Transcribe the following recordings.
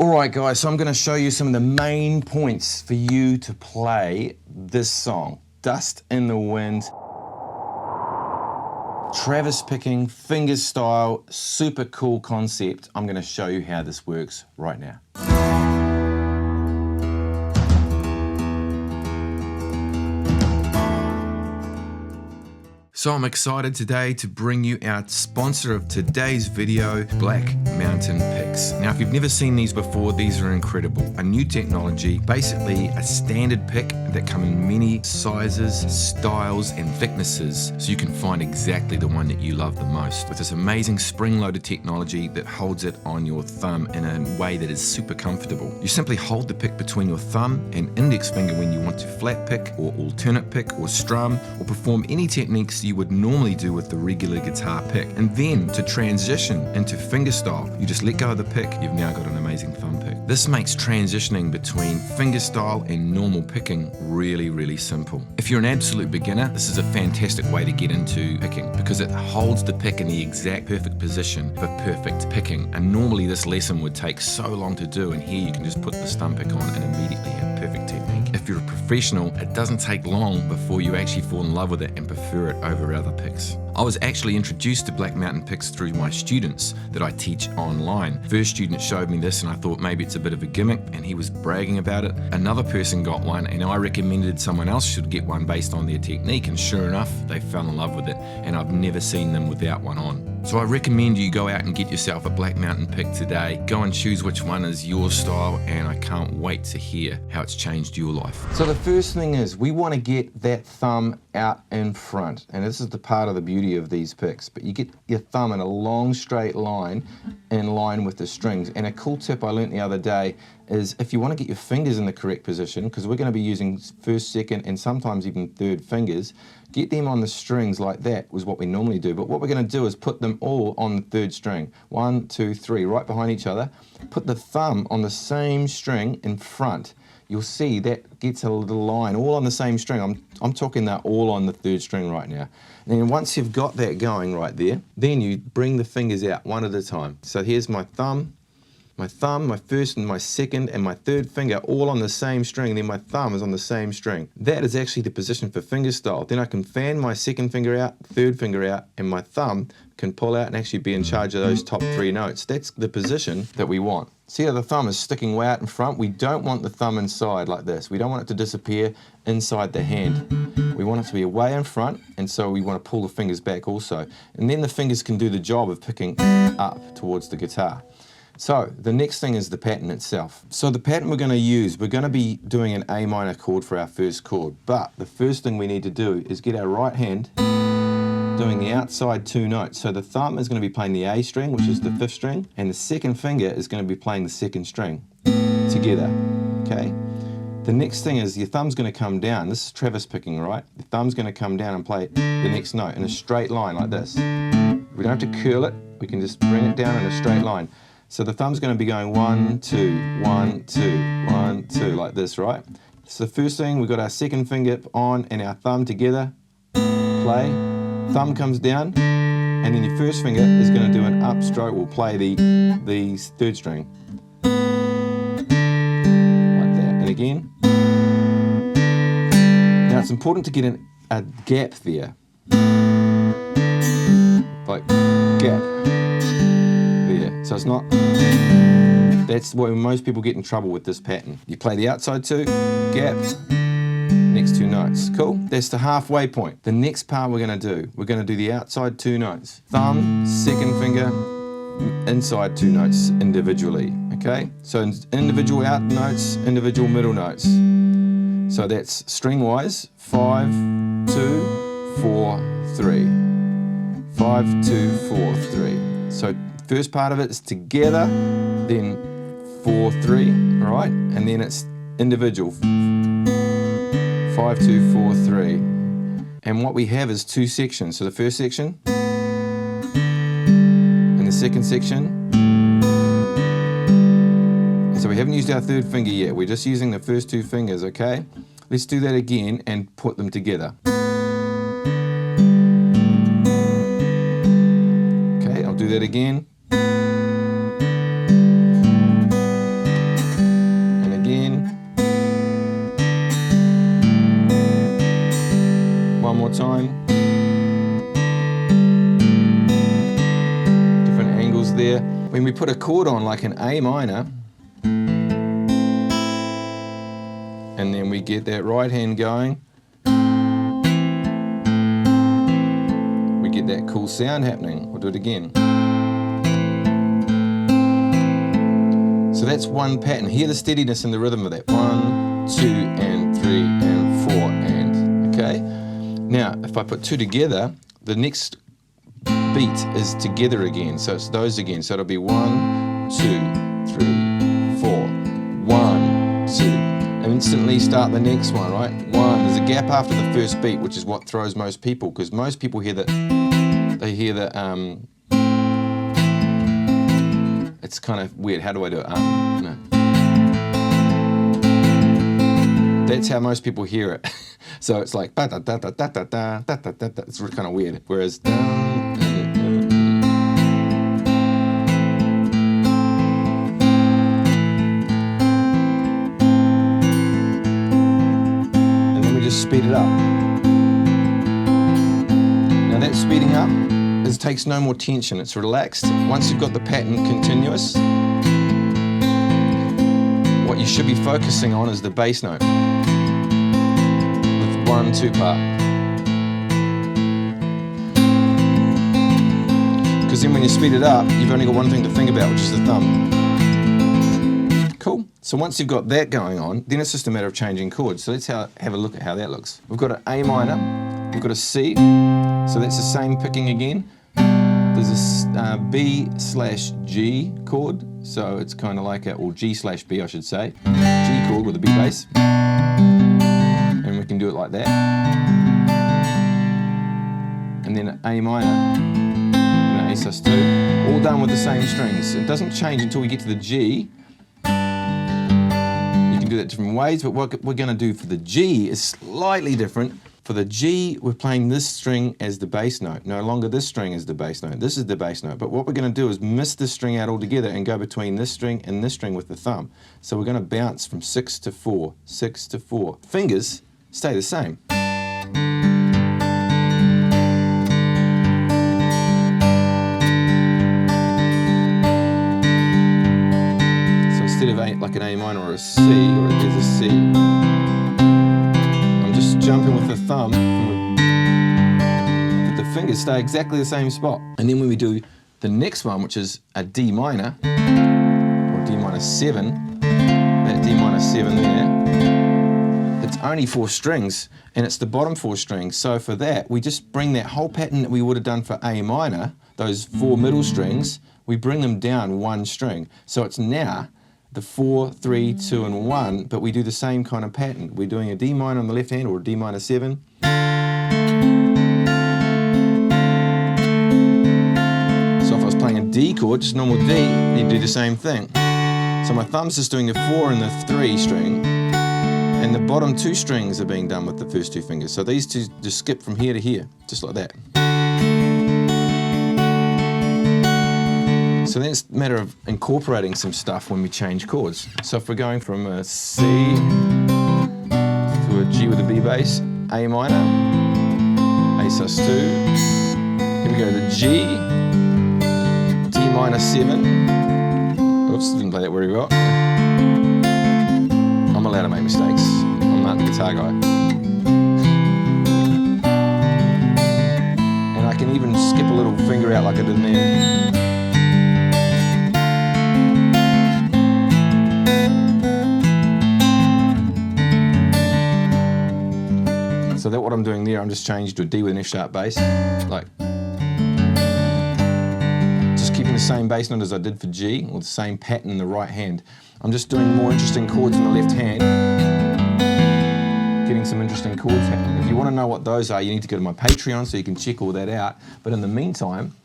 Alright guys, so I'm going to show you some of the main points for you to play this song. Dust in the Wind, Travis picking, fingerstyle, super cool concept. I'm going to show you how this works right now. So I'm excited today to bring you our sponsor of today's video, Black Mountain Picks. Now, if you've never seen these before, these are incredible. A new technology, basically a standard pick that come in many sizes, styles, and thicknesses, so you can find exactly the one that you love the most. With this amazing spring-loaded technology that holds it on your thumb in a way that is super comfortable. You simply hold the pick between your thumb and index finger when you want to flat pick or alternate pick or strum or perform any techniques you would normally do with the regular guitar pick. And then to transition into fingerstyle, you just let go of the pick, you've now got an amazing thumb pick. This makes transitioning between fingerstyle and normal picking really simple. If you're an absolute beginner, this is a fantastic way to get into picking because it holds the pick in the exact perfect position for perfect picking. And normally this lesson would take so long to do, and here you can just put the thumb pick on and immediately have perfect technique. If you're a professional, it doesn't take long before you actually fall in love with it and prefer it over other picks. I was actually introduced to Black Mountain Picks through my students that I teach online. First student showed me this and I thought maybe it's a bit of a gimmick, and he was bragging about it. Another person got one and I recommended someone else should get one based on their technique, and sure enough, they fell in love with it, and I've never seen them without one on. So I recommend you go out and get yourself a Black Mountain pick today. Go and choose which one is your style, and I can't wait to hear how it's changed your life. So the first thing is we want to get that thumb out in front, and this is the part of the beauty of these picks, but you get your thumb in a long straight line in line with the strings. And a cool tip I learned the other day is if you want to get your fingers in the correct position, because we're going to be using first, second, and sometimes even third fingers, get them on the strings like that was what we normally do. But what we're going to do is put them all on the third string. 1, 2, 3, right behind each other. Put the thumb on the same string in front. You'll see that gets a little line all on the same string. I'm talking that all on the third string right now. And then once you've got that going right there, then you bring the fingers out one at a time. So here's my thumb, my first and my second and my third finger all on the same string, then my thumb is on the same string. That is actually the position for fingerstyle. Then I can fan my second finger out, third finger out, and my thumb can pull out and actually be in charge of those top 3 notes. That's the position that we want. See how the thumb is sticking way out in front? We don't want the thumb inside like this. We don't want it to disappear inside the hand. We want it to be away in front, and so we want to pull the fingers back also. And then the fingers can do the job of picking up towards the guitar. So the next thing is the pattern itself. So the pattern we're going to use, we're going to be doing an A minor chord for our first chord, but the first thing we need to do is get our right hand doing the outside 2 notes. So the thumb is going to be playing the A string, which is the 5th string, and the second finger is going to be playing the 2nd string together, okay? The next thing is your thumb's going to come down. This is Travis picking, right? The thumb's going to come down and play the next note in a straight line like this. We don't have to curl it, we can just bring it down in a straight line. So the thumb's going to be going 1, 2, 1, 2, 1, 2, like this, right? So the first thing, we've got our second finger on and our thumb together, play, thumb comes down, and then your first finger is going to do an upstroke, we'll play the 3rd string. Like that, and again. Now it's important to get a gap there. Like, gap. So it's not, that's where most people get in trouble with this pattern. You play the outside 2, gap, next 2 notes. Cool? That's the halfway point. The next part we're going to do the outside 2 notes. Thumb, second finger, inside 2 notes individually. Okay? So individual out notes, individual middle notes. So that's string-wise, 5, 2, 4, 3. 5, 2, 4, 3. So first part of it is together, then 4, 3, right? And then it's individual, 5, 2, 4, 3. And what we have is 2 sections. So the first section, and the second section. So we haven't used our 3rd finger yet, we're just using the first 2 fingers, okay? Let's do that again and put them together. Okay, I'll do that again. we put a chord on like an A minor, and then we get that right hand going, we get that cool sound happening. We'll do it again. So that's one pattern. Hear the steadiness and the rhythm of that. 1, 2, and 3, and 4, and, okay? Now, if I put 2 together, the next beat is together again. So it's those again. So it'll be 1, 2, 3, 4, 1, 2. And instantly start the next one, right? 1. There's a gap after the first beat, which is what throws most people, because most people hear that, they hear that, it's kind of weird. How do I do it? No. That's how most people hear it. So it's like, it's kind of weird. Whereas, and then we just speed it up. Now that speeding up, it takes no more tension, it's relaxed. Once you've got the pattern continuous, what you should be focusing on is the bass note with 1, 2 part. Because then when you speed it up, you've only got one thing to think about, which is the thumb. Cool. So once you've got that going on, then it's just a matter of changing chords. So let's have a look at how that looks. We've got an A minor, we've got a C, so that's the same picking again. There's a B/G chord, so it's kind of like or G/B I should say, G chord with a B bass, and we can do it like that, and then an A minor, and an A sus2, all done with the same strings. It doesn't change until we get to the G. You can do that different ways, but what we're going to do for the G is slightly different. For the G, we're playing this string as the bass note. No longer this string is the bass note. This is the bass note. But what we're going to do is miss this string out altogether and go between this string and this string with the thumb. So we're going to bounce from 6 to 4, 6 to 4. Fingers stay the same. So instead of like an A minor or a C, or there's a C, jumping with the thumb, but the fingers stay exactly the same spot. And then when we do the next one, which is a D minor, or D minor 7, that D minor 7 there, it's only 4 strings, and it's the bottom 4 strings. So for that, we just bring that whole pattern that we would have done for A minor, those 4 middle strings, we bring them down 1 string. So it's now the 4, 3, 2, and 1, but we do the same kind of pattern. We're doing a D minor on the left hand, or a D minor 7. So if I was playing a D chord, just normal D, you do the same thing. So my thumb's just doing the 4 and the 3 string, and the bottom 2 strings are being done with the first 2 fingers. So these two just skip from here to here, just like that. So then it's a matter of incorporating some stuff when we change chords. So if we're going from a C to a G with a B bass, A minor, A sus2, here we go to G, D minor 7, oops, didn't play that very well. I'm allowed to make mistakes, I'm not the guitar guy. And I can even skip a little finger out like I did there. So that what I'm doing there, I'm just changing to a D with an F sharp bass, like just keeping the same bass note as I did for G, or the same pattern in the right hand. I'm just doing more interesting chords in the left hand, getting some interesting chords happening. If you want to know what those are, you need to go to my Patreon so you can check all that out. But in the meantime,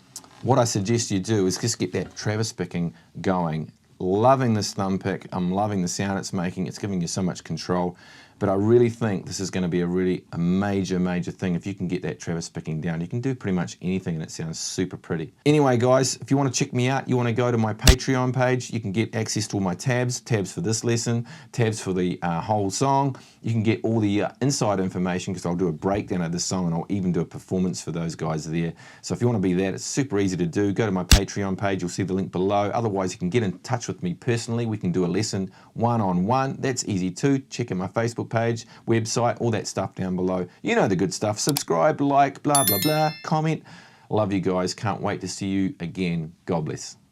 what I suggest you do is just get that Travis picking going. Loving this thumb pick, I'm loving the sound it's making, it's giving you so much control. But I really think this is going to be a major thing. If you can get that Travis picking down, you can do pretty much anything and it sounds super pretty. Anyway, guys, if you want to check me out, you want to go to my Patreon page, you can get access to all my tabs for this lesson, tabs for the whole song. You can get all the inside information because I'll do a breakdown of this song and I'll even do a performance for those guys there. So if you want to be that, it's super easy to do. Go to my Patreon page, you'll see the link below. Otherwise, you can get in touch with me personally. We can do a lesson one-on-one. That's easy too. Check out my Facebook page, website, all that stuff down below. You know the good stuff. Subscribe, like, blah, blah, blah, comment. Love you guys. Can't wait to see you again. God bless.